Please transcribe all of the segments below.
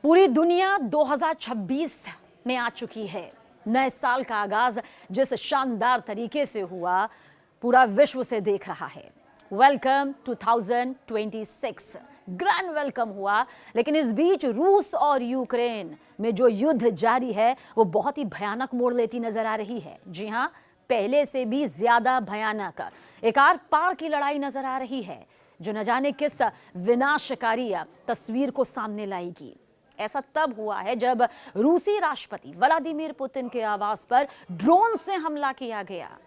पूरी दुनिया 2026 में आ चुकी है। नए साल का आगाज जिस शानदार तरीके से हुआ, पूरा विश्व से देख रहा है। वेलकम 2026 ग्रैंड वेलकम हुआ, लेकिन इस बीच रूस और यूक्रेन में जो युद्ध जारी है वो बहुत ही भयानक मोड़ लेती नजर आ रही है। जी हां, पहले से भी ज्यादा भयानक एक आर पार की लड़ाई नजर आ रही है, जो न जाने किस विनाशकारी तस्वीर को सामने लाएगी। ऐसा तब हुआ है जब रूसी राष्ट्रपति व्लादिमीर पुतिन के आवास पर ड्रोन से हमला किया गया।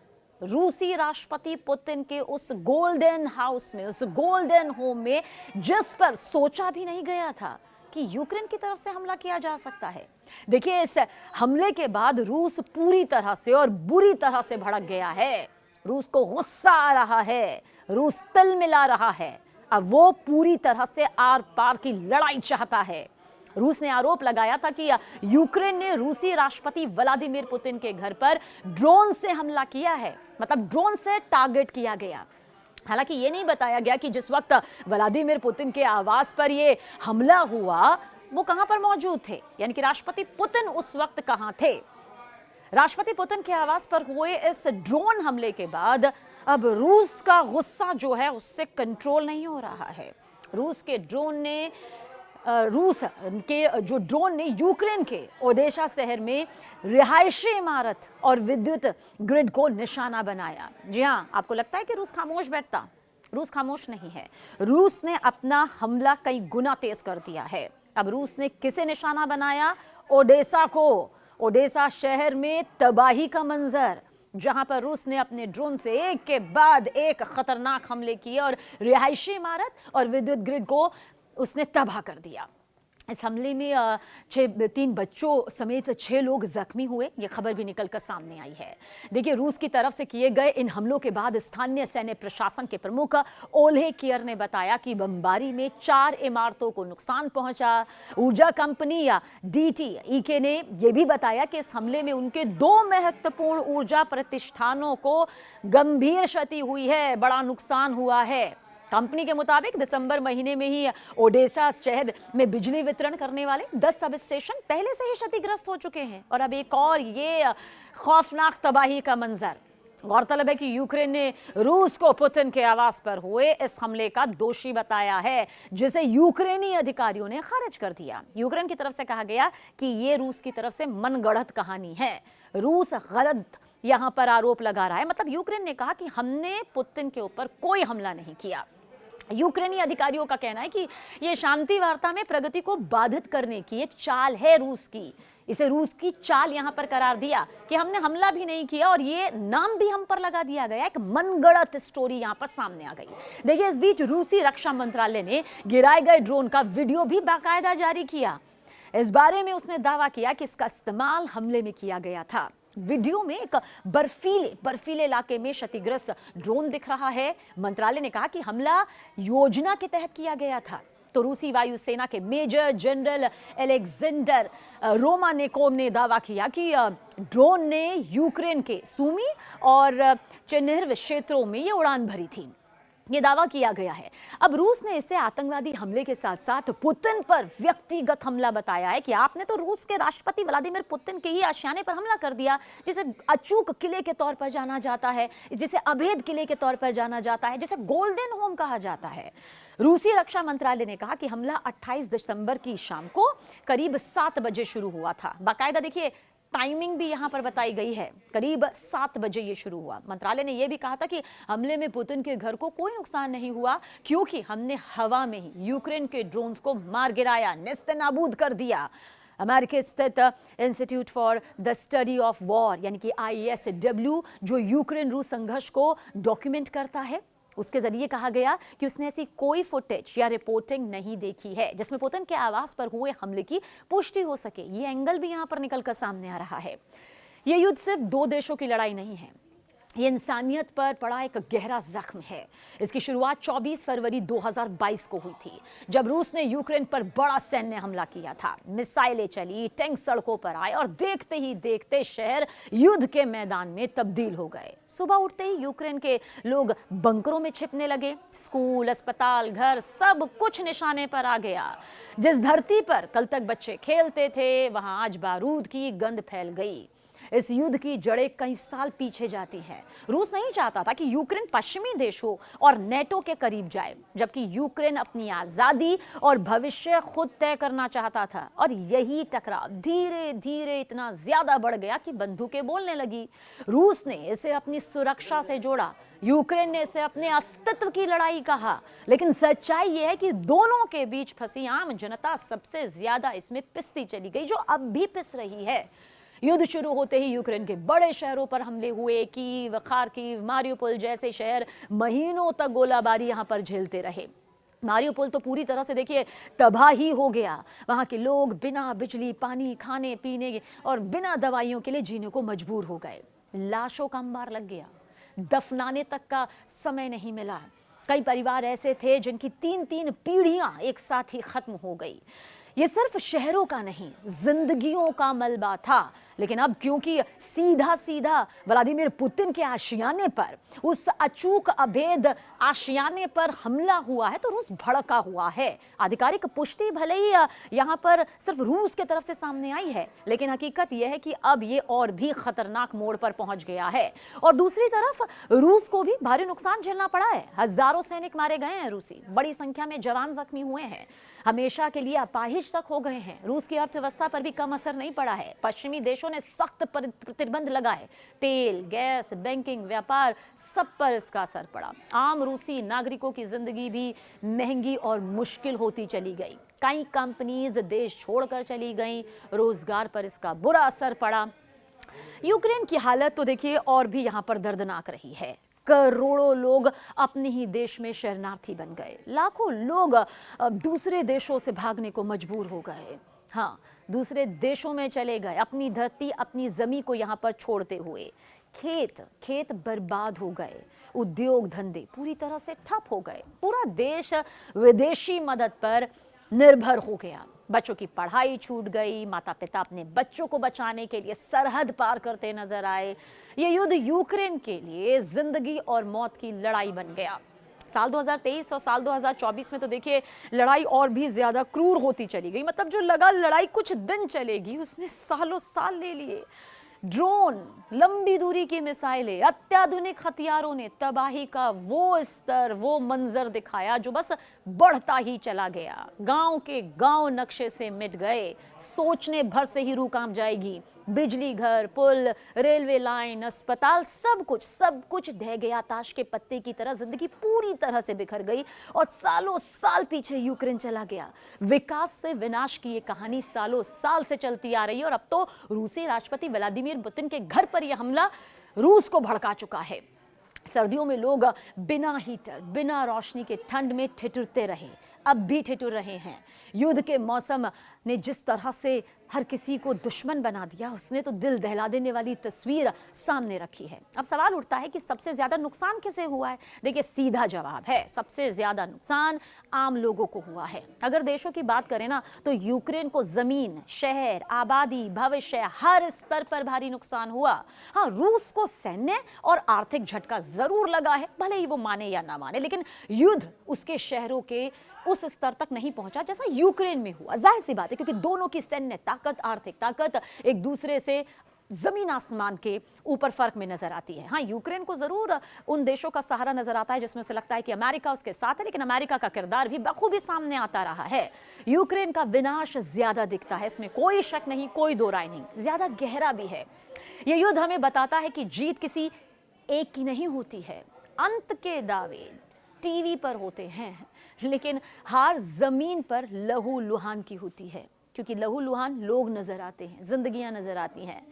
रूसी राष्ट्रपति पुतिन के उस गोल्डन हाउस में, उस गोल्डन होम में, जिस पर सोचा भी नहीं गया था कि यूक्रेन की तरफ से हमला किया जा सकता है। देखिए, इस हमले के बाद रूस पूरी तरह से और बुरी तरह से भड़क गया है। रूस को गुस्सा आ रहा है, रूस तिल मिला रहा है। अब वो पूरी तरह से आर पार की लड़ाई चाहता है। रूस ने आरोप लगाया था कि यूक्रेन ने रूसी राष्ट्रपति व्लादिमीर पुतिन के घर पर ड्रोन से हमला किया है, मतलब ड्रोन से टारगेट किया गया। हालांकि ये नहीं बताया गया कि जिस वक्त व्लादिमीर पुतिन के आवास पर ये हमला हुआ वो कहां पर मौजूद थे, यानी कि राष्ट्रपति पुतिन उस वक्त कहां थे। राष्ट्रपति पुतिन के आवास पर हुए इस ड्रोन हमले के बाद अब रूस का गुस्सा जो है उससे कंट्रोल नहीं हो रहा है। रूस के जो ड्रोन ने यूक्रेन के ओडेशा शहर में रिहायशी इमारत और विद्युत ग्रिड को निशाना बनाया। जी हाँ, आपको लगता है कि रूस खामोश बैठता? रूस खामोश नहीं है। रूस ने अपना हमला कई गुना तेज कर दिया है। अब रूस ने किसे निशाना बनाया? ओडेशा को। ओडेशा शहर में तबाही का मंजर, जहां पर रूस ने अपने ड्रोन से एक के बाद एक खतरनाक हमले किए और रिहायशी इमारत और विद्युत ग्रिड को उसने तबाह कर दिया। इस हमले में 3 बच्चों समेत 6 लोग जख्मी हुए, ये खबर भी निकलकर सामने आई है। देखिए, रूस की तरफ से किए गए इन हमलों के बाद स्थानीय सैन्य प्रशासन के प्रमुख ओलेह कियर ने बताया कि बमबारी में 4 इमारतों को नुकसान पहुंचा। ऊर्जा कंपनी या DTEK ने यह भी बताया कि इस हमले में उनके 2 महत्वपूर्ण ऊर्जा प्रतिष्ठानों को गंभीर क्षति हुई है, बड़ा नुकसान हुआ है। कंपनी के मुताबिक दिसंबर महीने में ही ओडेशा शहर में बिजली वितरण करने वाले 10 सब स्टेशन पहले से ही क्षतिग्रस्त हो चुके हैं और अब एक और ये खौफनाक तबाही का मंजर। गौरतलब है कि यूक्रेन ने रूस को पुतिन के आवास पर हुए इस हमले का दोषी बताया है, जिसे यूक्रेनी अधिकारियों ने खारिज कर दिया। यूक्रेन की तरफ से कहा गया कि ये रूस की तरफ से मनगढ़ंत कहानी है। रूस गलत यहां पर आरोप लगा रहा है। मतलब यूक्रेन ने कहा कि हमने पुतिन के ऊपर कोई हमला नहीं किया। यूक्रेनी अधिकारियों का कहना है कि यह शांति वार्ता में प्रगति को बाधित करने की एक चाल है रूस की। इसे रूस की चाल यहां पर करार दिया कि हमने हमला भी नहीं किया और ये नाम भी हम पर लगा दिया गया। एक मनगढ़ंत स्टोरी यहां पर सामने आ गई। देखिए, इस बीच रूसी रक्षा मंत्रालय ने गिराए गए ड्रोन का वीडियो भी बाकायदा जारी किया। इस बारे में उसने दावा किया कि इसका इस्तेमाल हमले में किया गया था। वीडियो में एक बर्फीले इलाके में क्षतिग्रस्त ड्रोन दिख रहा है। मंत्रालय ने कहा कि हमला योजना के तहत किया गया था। तो रूसी वायुसेना के मेजर जनरल एलेक्जेंडर रोमानेकोव ने दावा किया कि ड्रोन ने यूक्रेन के सूमी और चेर्निहिव क्षेत्रों में ये उड़ान भरी थी। ये दावा किया गया है। अब रूस ने इसे आतंकवादी हमले के साथ साथ पुतिन पर व्यक्तिगत हमला बताया है कि आपने तो रूस के राष्ट्रपति व्लादिमीर पुतिन के ही आशियाने पर हमला कर दिया, जिसे अचूक किले के तौर पर जाना जाता है, जिसे अभेद किले के तौर पर जाना जाता है, जिसे गोल्डन होम कहा जाता है। रूसी रक्षा मंत्रालय ने कहा कि हमला 28 दिसंबर की शाम को करीब 7 बजे शुरू हुआ था। बाकायदा देखिए, टाइमिंग भी यहां पर बताई गई है, करीब 7 बजे ये शुरू हुआ। मंत्रालय ने यह भी कहा था कि हमले में पुतिन के घर को कोई नुकसान नहीं हुआ, क्योंकि हमने हवा में ही यूक्रेन के ड्रोन्स को मार गिराया, नेस्तनाबूद कर दिया। अमेरिका स्थित institute for the study of war यानी कि ISW, जो यूक्रेन रूस संघर्ष को डॉक्यूमेंट करता है, उसके जरिए कहा गया कि उसने ऐसी कोई फुटेज या रिपोर्टिंग नहीं देखी है जिसमें पुतिन के आवास पर हुए हमले की पुष्टि हो सके। ये एंगल भी यहां पर निकलकर सामने आ रहा है। ये युद्ध सिर्फ 2 देशों की लड़ाई नहीं है, ये इंसानियत पर पड़ा एक गहरा जख्म है। इसकी शुरुआत 24 फरवरी 2022 को हुई थी, जब रूस ने यूक्रेन पर बड़ा सैन्य हमला किया था। मिसाइलें चली, टैंक सड़कों पर आए और देखते ही देखते शहर युद्ध के मैदान में तब्दील हो गए। सुबह उठते ही यूक्रेन के लोग बंकरों में छिपने लगे। स्कूल, अस्पताल, घर, सब कुछ निशाने पर आ गया। जिस धरती पर कल तक बच्चे खेलते थे, वहां आज बारूद की गंध फैल गई। इस युद्ध की जड़ें कई साल पीछे जाती हैं। रूस नहीं चाहता था कि यूक्रेन पश्चिमी देश हो और नेटो के करीब जाए, जबकि यूक्रेन अपनी आजादी और भविष्य खुद तय करना चाहता था। और यही टकराव धीरे धीरे इतना ज्यादा बढ़ गया कि बंदूकें बोलने लगी। रूस ने इसे अपनी सुरक्षा से जोड़ा, यूक्रेन ने इसे अपने अस्तित्व की लड़ाई कहा। लेकिन सच्चाई यह है कि दोनों के बीच फंसी आम जनता सबसे ज्यादा इसमें पिसती चली गई, जो अब भी पिस रही है। युद्ध शुरू होते ही यूक्रेन के बड़े शहरों पर हमले हुए। कीव, खार्किव, मारियोपोल जैसे शहर महीनों तक गोलाबारी यहां पर झेलते रहे। मारियोपोल तो पूरी तरह से देखिए तबाह ही हो गया। वहां के लोग बिना बिजली, पानी, खाने पीने और बिना दवाइयों के लिए जीने को मजबूर हो गए। लाशों का अंबार लग गया, दफनाने तक का समय नहीं मिला। कई परिवार ऐसे थे जिनकी 3-3 पीढ़ियां एक साथ ही खत्म हो गई। ये सिर्फ शहरों का नहीं, जिंदगियों का मलबा था। लेकिन अब क्योंकि सीधा सीधा व्लादिमीर पुतिन के आशियाने पर, उस अचूक अभेद आशियाने पर हमला हुआ है, तो रूस भड़का हुआ है। आधिकारिक पुष्टि भले ही यहाँ पर सिर्फ रूस के तरफ से सामने आई है, लेकिन हकीकत यह है कि अब ये और भी खतरनाक मोड़ पर पहुंच गया है। और दूसरी तरफ रूस को भी भारी नुकसान झेलना पड़ा है। हजारों सैनिक मारे गए हैं रूसी, बड़ी संख्या में जवान जख्मी हुए हैं, हमेशा के लिए अपाहिज तक हो गए हैं। रूस की अर्थव्यवस्था पर भी कम असर नहीं पड़ा है। पश्चिमी देशों ने सख्त प्रतिबंध लगाए। तेल, गैस, बैंकिंग, व्यापार, सब पर इसका असर पड़ा। आम रूसी नागरिकों की जिंदगी भी महंगी और मुश्किल होती चली गई। कई कंपनीज देश छोड़कर चली गईं। रोजगार पर इसका बुरा असर पड़ा। यूक्रेन की हालत तो देखिए और भी यहाँ पर दर्दनाक रही है। करोड़ों लोग अपने ही देश में शरणार्थी बन गए। लाखों लोग दूसरे देशों से भागने को मजबूर हो गए। हाँ, दूसरे देशों में चले गए, अपनी धरती, अपनी जमीन को यहाँ पर छोड़ते हुए। खेत बर्बाद हो गए, उद्योग धंधे पूरी तरह से ठप हो गए। पूरा देश विदेशी मदद पर निर्भर हो गया। बच्चों की पढ़ाई छूट गई। माता पिता अपने बच्चों को बचाने के लिए सरहद पार करते नजर आए। ये युद्ध यूक्रेन के लिए जिंदगी और मौत की लड़ाई बन गया। साल 2023 और साल 2024 में तो देखिए लड़ाई और भी ज्यादा क्रूर होती चली गई। मतलब जो लगा लड़ाई कुछ दिन चलेगी, उसने सालों साल ले लिए। ड्रोन, लंबी दूरी की मिसाइलें, अत्याधुनिक हथियारों ने तबाही का वो स्तर, वो मंजर दिखाया जो बस बढ़ता ही चला गया। गांव के गांव नक्शे से मिट गए। सोचने भर से ही रूह कांप जाएगी। बिजली घर, पुल, रेलवे लाइन, अस्पताल, सब कुछ ढह गया। ताश के पत्ते की तरह जिंदगी पूरी तरह से बिखर गई और सालों साल पीछे यूक्रेन चला गया। विकास से विनाश की ये कहानी सालों साल से चलती आ रही है और अब तो रूसी राष्ट्रपति व्लादिमीर पुतिन के घर पर यह हमला रूस को भड़का चुका है। सर्दियों में लोग बिना हीटर, बिना रोशनी के ठंड में ठिठुरते रहे, अब भी ठिठुर रहे हैं। युद्ध के मौसम ने जिस तरह से हर किसी को दुश्मन बना दिया, उसने तो दिल दहला देने वाली तस्वीर सामने रखी है। अब सवाल उठता है कि सबसे ज्यादा नुकसान किसे हुआ है? देखिए, सीधा जवाब है सबसे ज्यादा नुकसान आम लोगों को हुआ है। अगर देशों की बात करें ना, तो यूक्रेन को जमीन, शहर, आबादी, भविष्य, हर स्तर पर भारी नुकसान हुआ। हाँ, रूस को सैन्य और आर्थिक झटका जरूर लगा है, भले ही वो माने या ना माने, लेकिन युद्ध उसके शहरों के उस स्तर तक नहीं पहुंचा जैसा यूक्रेन में हुआ। जाहिर सी बात है, क्योंकि दोनों की सैन्य ताकत, आर्थिक ताकत एक दूसरे से जमीन आसमान के ऊपर फर्क में नजर आती है। हाँ, यूक्रेन को जरूर उन देशों का सहारा नजर आता है जिसमें उसे लगता है कि अमेरिका उसके साथ है, लेकिन अमेरिका का किरदार भी बखूबी सामने आता रहा है। यूक्रेन का विनाश ज्यादा दिखता है, इसमें कोई शक नहीं, कोई दो राय नहीं, ज्यादा गहरा भी है। यह युद्ध हमें बताता है कि जीत किसी एक की नहीं होती है। अंत के दावे टीवी पर होते हैं, लेकिन हार जमीन पर लहू लुहान की होती है, क्योंकि लहू लुहान लोग नजर आते हैं, जिंदगियां नजर आती हैं।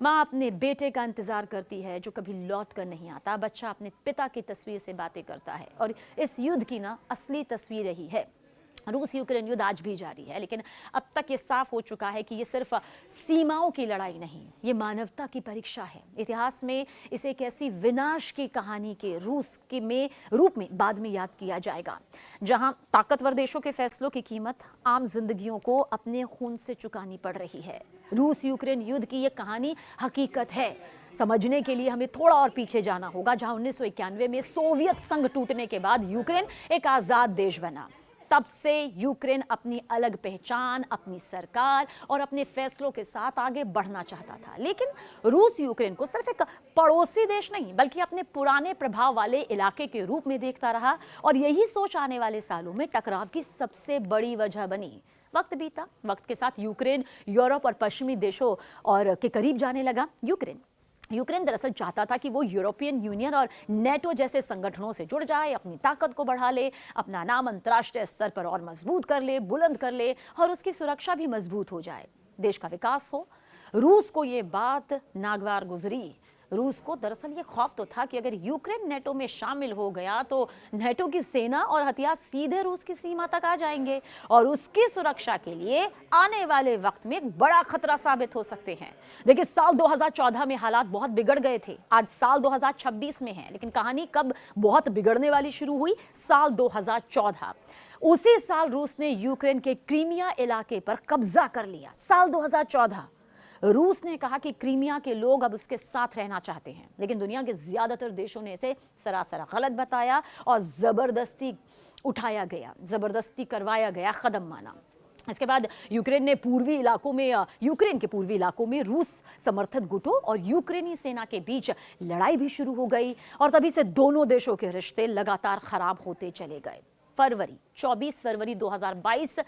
माँ अपने बेटे का इंतजार करती है जो कभी लौट कर नहीं आता। बच्चा अपने पिता की तस्वीर से बातें करता है। और इस युद्ध की ना असली तस्वीर यही है। रूस यूक्रेन युद्ध आज भी जारी है, लेकिन अब तक ये साफ हो चुका है कि ये सिर्फ सीमाओं की लड़ाई नहीं, ये मानवता की परीक्षा है। इतिहास में इसे एक ऐसी विनाश की कहानी के रूप में बाद में याद किया जाएगा, जहां ताकतवर देशों के फैसलों की कीमत आम जिंदगियों को अपने खून से चुकानी पड़ रही है। रूस यूक्रेन युद्ध की ये कहानी हकीकत है। समझने के लिए हमें थोड़ा और पीछे जाना होगा, जहां 1991 में सोवियत संघ टूटने के बाद यूक्रेन एक आजाद देश बना। तब से यूक्रेन अपनी अलग पहचान, अपनी सरकार और अपने फैसलों के साथ आगे बढ़ना चाहता था। लेकिन रूस यूक्रेन को सिर्फ एक पड़ोसी देश नहीं, बल्कि अपने पुराने प्रभाव वाले इलाके के रूप में देखता रहा, और यही सोच आने वाले सालों में टकराव की सबसे बड़ी वजह बनी। वक्त बीता, वक्त के साथ यूक्रेन यूरोप और पश्चिमी देशों और के करीब जाने लगा। यूक्रेन दरअसल चाहता था कि वो यूरोपियन यूनियन और नेटो जैसे संगठनों से जुड़ जाए, अपनी ताकत को बढ़ा ले, अपना नाम अंतर्राष्ट्रीय स्तर पर और मजबूत कर ले, बुलंद कर ले, और उसकी सुरक्षा भी मजबूत हो जाए, देश का विकास हो। रूस को ये बात नागवार गुजरी। रूस को दरअसल ये खौफ तो था कि अगर यूक्रेन नेटो में शामिल हो गया तो नेटो की सेना और हथियार सीधे रूस की सीमा तक आ जाएंगे और उसकी सुरक्षा के लिए आने वाले वक्त में एक बड़ा खतरा साबित हो सकते हैं। देखिए, साल 2014 में हालात बहुत बिगड़ गए थे, आज साल 2026 में है, लेकिन कहानी कब बहुत बिगड़ने वाली शुरू हुई? साल 2014। उसी साल रूस ने यूक्रेन के क्रीमिया इलाके पर कब्जा कर लिया। साल 2014 रूस ने कहा कि क्रीमिया के लोग अब उसके साथ रहना चाहते हैं, लेकिन दुनिया के ज्यादातर देशों ने इसे सरासर गलत बताया और जबरदस्ती करवाया गया कदम माना। इसके बाद यूक्रेन के पूर्वी इलाकों में रूस समर्थित गुटों और यूक्रेनी सेना के बीच लड़ाई भी शुरू हो गई, और तभी से दोनों देशों के रिश्ते लगातार खराब होते चले गए। 24 फरवरी 2022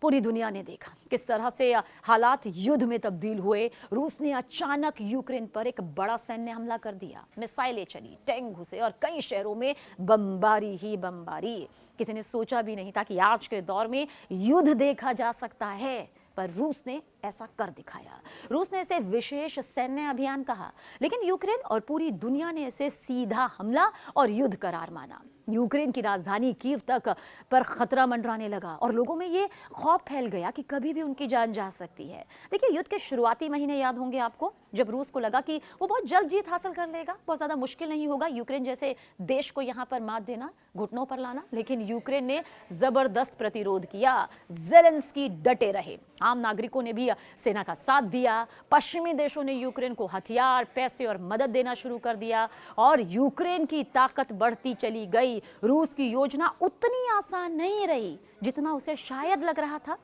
पूरी दुनिया ने देखा किस तरह से हालात युद्ध में तब्दील हुए। रूस ने अचानक यूक्रेन पर एक बड़ा सैन्य हमला कर दिया, मिसाइलें चली, टैंक घुसे और कई शहरों में बमबारी ही बमबारी। किसी ने सोचा भी नहीं था कि आज के दौर में युद्ध देखा जा सकता है, पर रूस ने ऐसा कर दिखाया। रूस ने इसे विशेष सैन्य अभियान कहा, लेकिन यूक्रेन और पूरी दुनिया ने इसे सीधा हमला और युद्ध करार माना। यूक्रेन की राजधानी कीव तक पर खतरा मंडराने लगा और लोगों में ये खौफ फैल गया कि कभी भी उनकी जान जा सकती है। देखिए, युद्ध के शुरुआती महीने याद होंगे आपको, जब रूस को लगा कि वो बहुत जल्द जीत हासिल कर लेगा, बहुत ज़्यादा मुश्किल नहीं होगा यूक्रेन जैसे देश को यहाँ पर मात देना, घुटनों पर लाना। लेकिन यूक्रेन ने जबरदस्त प्रतिरोध किया। ज़ेलेंस्की डटे रहे, आम नागरिकों ने भी सेना का साथ दिया, पश्चिमी देशों ने यूक्रेन को हथियार, पैसे और मदद देना शुरू कर दिया, और यूक्रेन की ताकत बढ़ती चली गई। रूस की योजना उतनी आसान नहीं रही जितना उसे शायद लग रहा था।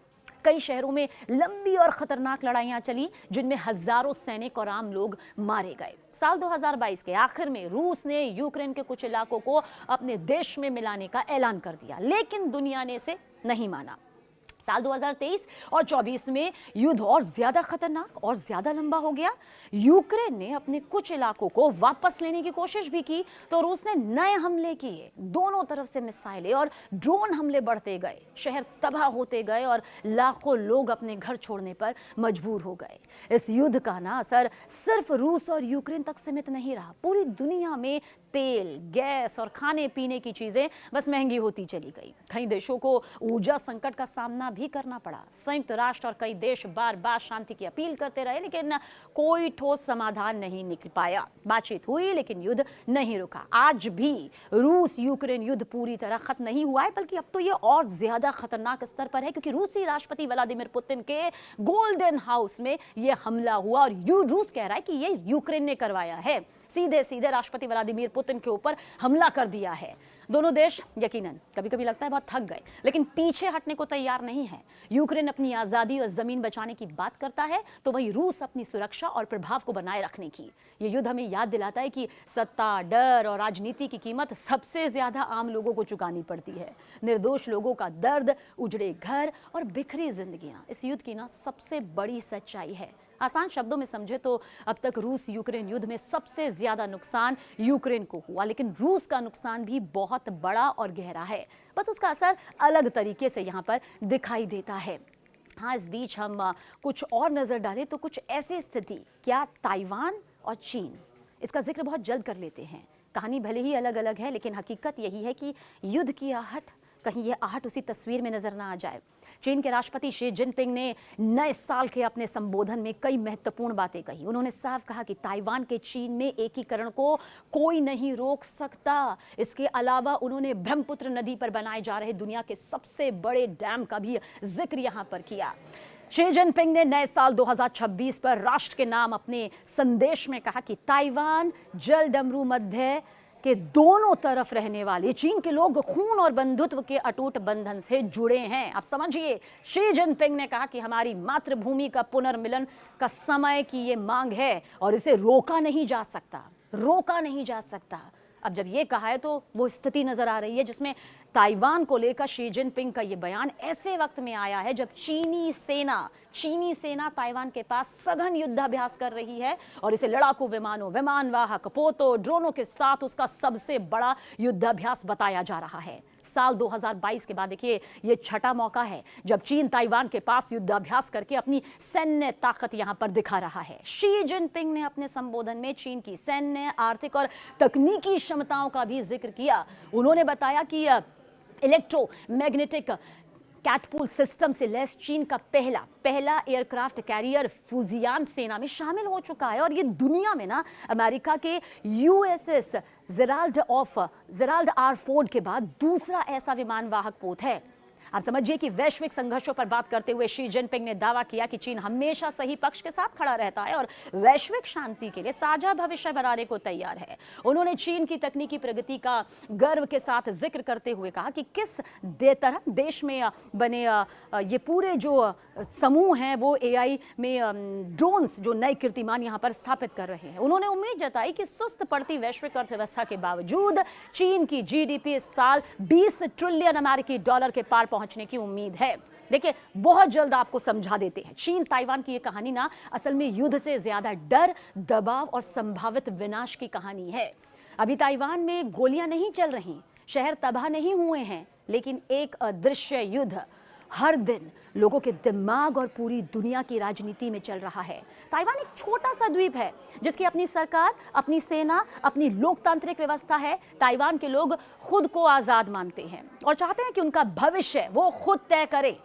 कई शहरों में लंबी और खतरनाक लड़ाइयां चली, जिनमें हजारों सैनिक और आम लोग मारे गए। साल 2022 के आखिर में रूस ने यूक्रेन के कुछ इलाकों को अपने देश में मिलाने का ऐलान कर दिया, लेकिन दुनिया ने इसे नहीं माना। साल 2023 और 24 में युद्ध और ज्यादा खतरनाक और ज्यादा लंबा हो गया। यूक्रेन ने अपने कुछ इलाकों को वापस लेने की कोशिश भी की, तो रूस ने नए हमले किए। दोनों तरफ से मिसाइलें और ड्रोन हमले बढ़ते गए, शहर तबाह होते गए और लाखों लोग अपने घर छोड़ने पर मजबूर हो गए। इस युद्ध का ना असर सिर्फ रूस और यूक्रेन तक सीमित नहीं रहा, पूरी दुनिया में तेल, गैस और खाने पीने की चीजें बस महंगी होती चली गई। कई देशों को ऊर्जा संकट का सामना भी करना पड़ा। संयुक्त राष्ट्र और कई देश बार बार शांति की अपील करते रहे, लेकिन कोई ठोस समाधान नहीं निकल पाया। बातचीत हुई, लेकिन युद्ध नहीं रुका। आज भी रूस यूक्रेन युद्ध पूरी तरह खत्म नहीं हुआ है, बल्कि अब तो ये और ज्यादा खतरनाक स्तर पर है, क्योंकि रूसी राष्ट्रपति व्लादिमीर पुतिन के गोल्डन हाउस में ये हमला हुआ और रूस कह रहा है कि ये यूक्रेन ने करवाया है। सीधे सीधे राष्ट्रपति व्लादिमीर पुतिन के ऊपर हमला कर दिया है। दोनों देश यकीनन कभी कभी लगता है बहुत थक गए, लेकिन पीछे हटने को तैयार नहीं है। यूक्रेन अपनी आज़ादी और ज़मीन बचाने की बात करता है, तो वहीं रूस अपनी सुरक्षा और प्रभाव को बनाए रखने की। ये युद्ध हमें याद दिलाता है कि सत्ता, डर और राजनीति की कीमत सबसे ज़्यादा आम लोगों को चुकानी पड़ती है। निर्दोष लोगों का दर्द, उजड़े घर और बिखरी जिंदगियाँ इस युद्ध की ना सबसे बड़ी सच्चाई है। आसान शब्दों में समझे तो अब तक रूस यूक्रेन युद्ध में सबसे ज्यादा नुकसान यूक्रेन को हुआ, लेकिन रूस का नुकसान भी बहुत बड़ा और गहरा है, बस उसका असर अलग तरीके से यहाँ पर दिखाई देता है। हाँ, इस बीच हम कुछ और नजर डालें तो कुछ ऐसी स्थिति, क्या ताइवान और चीन, इसका जिक्र बहुत जल्द कर लेते हैं। कहानी भले ही अलग अलग है, लेकिन हकीकत यही है कि युद्ध की आहट कहीं ये आहट उसी तस्वीर में नजर ना आ जाए। चीन के राष्ट्रपति शी जिनपिंग ने नए साल के अपने संबोधन में कई महत्वपूर्ण बातें कही। उन्होंने साफ कहा कि ताइवान के चीन में एकीकरण को कोई नहीं रोक सकता। इसके अलावा उन्होंने ब्रह्मपुत्र नदी पर बनाए जा रहे दुनिया के सबसे बड़े डैम का भी जिक्र यहां पर किया। शी जिनपिंग ने नए साल 2026 पर राष्ट्र के नाम अपने संदेश में कहा कि ताइवान जल डमरू मध्य के दोनों तरफ रहने वाले चीन के लोग खून और बंधुत्व के अटूट बंधन से जुड़े हैं। आप समझिए, शी जिनपिंग ने कहा कि हमारी मातृभूमि का पुनर्मिलन का समय की ये मांग है और इसे रोका नहीं जा सकता, रोका नहीं जा सकता। अब जब ये कहा है तो वो स्थिति नजर आ रही है जिसमें ताइवान को लेकर शी जिनपिंग का ये बयान ऐसे वक्त में आया है जब चीनी सेना ताइवान के पास सघन युद्धाभ्यास कर रही है और इसे लड़ाकू विमानों, विमान वाहक, पोतों, ड्रोनों के साथ उसका सबसे बड़ा युद्धाभ्यास बताया जा रहा है। साल 2022 के बाद देखिए ये छठा मौका है जब चीन ताइवान के पास युद्धाभ्यास करके अपनी सैन्य ताकत यहां पर दिखा रहा है। शी जिनपिंग ने अपने संबोधन में चीन की सैन्य, आर्थिक और तकनीकी क्षमताओं का भी जिक्र किया। उन्होंने बताया कि इलेक्ट्रोमैग्नेटिक कैटपुल सिस्टम से लैस चीन का पहला एयरक्राफ्ट कैरियर फुजियान सेना में शामिल हो चुका है और ये दुनिया में ना अमेरिका के यूएसएस जेराल्ड आर फोर्ड के बाद दूसरा ऐसा विमान वाहक पोत है। आप समझिए कि वैश्विक संघर्षों पर बात करते हुए शी जिनपिंग ने दावा किया कि चीन हमेशा सही पक्ष के साथ खड़ा रहता है और वैश्विक शांति के लिए साझा भविष्य बनाने को तैयार है। उन्होंने चीन की तकनीकी प्रगति का गर्व के साथ जिक्र करते हुए कहा कि किस तरह देश में बने ये पूरे जो समूह हैं वो एआई में ड्रोन्स जो नए कीर्तिमान यहाँ पर स्थापित कर रहे हैं। उन्होंने उम्मीद जताई कि सुस्त पड़ती वैश्विक अर्थव्यवस्था के बावजूद चीन की जीडीपी इस साल 20 ट्रिलियन अमेरिकी डॉलर के पार पहुंचने की उम्मीद है। देखिए बहुत जल्द आपको समझा देते हैं, चीन ताइवान की ये कहानी ना असल में युद्ध से ज्यादा डर, दबाव और संभावित विनाश की कहानी है। अभी ताइवान में गोलियां नहीं चल रही, शहर तबाह नहीं हुए हैं, लेकिन एक अदृश्य युद्ध हर दिन लोगों के दिमाग और पूरी दुनिया की राजनीति में चल रहा है। ताइवान एक छोटा सा द्वीप है जिसकी अपनी सरकार, अपनी सेना, अपनी लोकतांत्रिक व्यवस्था है। ताइवान के लोग खुद को आजाद मानते हैं और चाहते हैं कि उनका भविष्य वो खुद तय करे।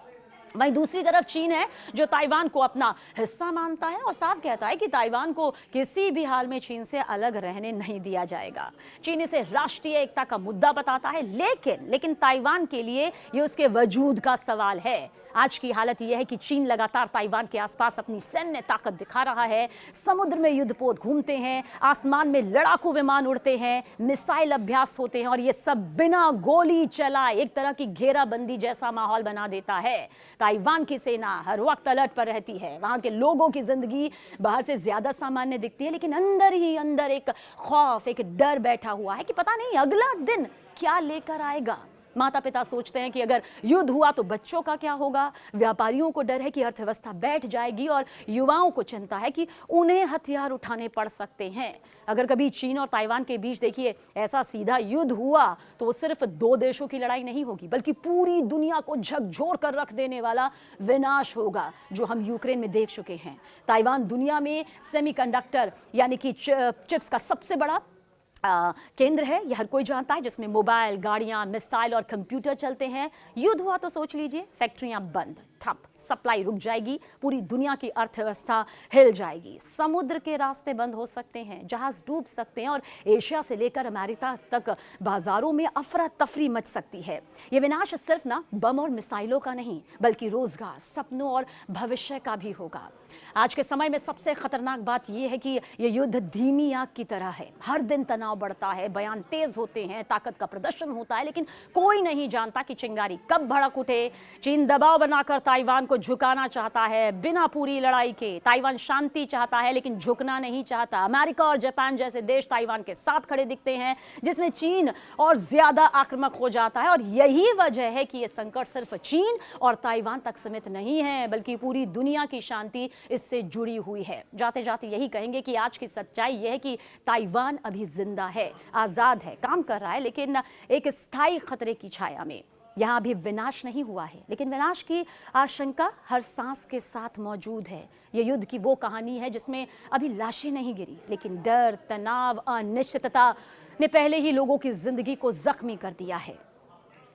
वहीं दूसरी तरफ चीन है जो ताइवान को अपना हिस्सा मानता है और साफ कहता है कि ताइवान को किसी भी हाल में चीन से अलग रहने नहीं दिया जाएगा। चीन इसे राष्ट्रीय एकता का मुद्दा बताता है, लेकिन ताइवान के लिए ये उसके वजूद का सवाल है। आज की हालत यह है कि चीन लगातार ताइवान के आसपास अपनी सैन्य ताकत दिखा रहा है। समुद्र में युद्धपोत घूमते हैं, आसमान में लड़ाकू विमान उड़ते हैं, मिसाइल अभ्यास होते हैं और ये सब बिना गोली चलाए एक तरह की घेराबंदी जैसा माहौल बना देता है। ताइवान की सेना हर वक्त अलर्ट पर रहती है। वहां के लोगों की जिंदगी बाहर से ज्यादा सामान्य दिखती है, लेकिन अंदर ही अंदर एक खौफ, एक डर बैठा हुआ है कि पता नहीं अगला दिन क्या लेकर आएगा। माता पिता सोचते हैं कि अगर युद्ध हुआ तो बच्चों का क्या होगा। व्यापारियों को डर है कि अर्थव्यवस्था बैठ जाएगी और युवाओं को चिंता है कि उन्हें हथियार उठाने पड़ सकते हैं। अगर कभी चीन और ताइवान के बीच देखिए ऐसा सीधा युद्ध हुआ तो वो सिर्फ दो देशों की लड़ाई नहीं होगी, बल्कि पूरी दुनिया को झकझोर कर रख देने वाला विनाश होगा, जो हम यूक्रेन में देख चुके हैं। ताइवान दुनिया में सेमीकंडक्टर यानी कि चिप्स का सबसे बड़ा केंद्र है, यह हर कोई जानता है, जिसमें मोबाइल, गाड़ियां, मिसाइल और कंप्यूटर चलते हैं। युद्ध हुआ तो सोच लीजिए फैक्ट्रियां बंद, ठप, सप्लाई रुक जाएगी, पूरी दुनिया की अर्थव्यवस्था हिल जाएगी। समुद्र के रास्ते बंद हो सकते हैं, जहाज डूब सकते हैं और एशिया से लेकर अमेरिका तक बाजारों में अफरा तफरी मच सकती है। ये विनाश सिर्फ ना बम और मिसाइलों का नहीं, बल्कि रोजगार, सपनों और भविष्य का भी होगा। आज के समय में सबसे खतरनाक बात यह है कि ये युद्ध धीमी आग की तरह है। हर दिन तनाव बढ़ता है, बयान तेज होते हैं, ताकत का प्रदर्शन होता है, लेकिन कोई नहीं जानता कि चिंगारी कब भड़क उठे। चीन दबाव बनाकर ताइवान को झुकाना चाहता है बिना पूरी लड़ाई के। ताइवान शांति चाहता है लेकिन झुकना नहीं चाहता। अमेरिका और जापान जैसे देश ताइवान के साथ खड़े दिखते हैं, जिसमें चीन और ज्यादा आक्रामक हो जाता है। और यही वजह है कि यह संकट सिर्फ चीन और ताइवान तक सीमित नहीं है, बल्कि पूरी दुनिया की शांति इससे जुड़ी हुई है। जाते जाते यही कहेंगे कि आज की सच्चाई यह है कि ताइवान अभी जिंदा है, आजाद है, काम कर रहा है, लेकिन एक स्थायी खतरे की छाया में। यहाँ अभी विनाश नहीं हुआ है, लेकिन विनाश की आशंका हर सांस के साथ मौजूद है। ये युद्ध की वो कहानी है जिसमें अभी लाशें नहीं गिरी, लेकिन डर, तनाव, अनिश्चितता ने पहले ही लोगों की जिंदगी को जख्मी कर दिया है।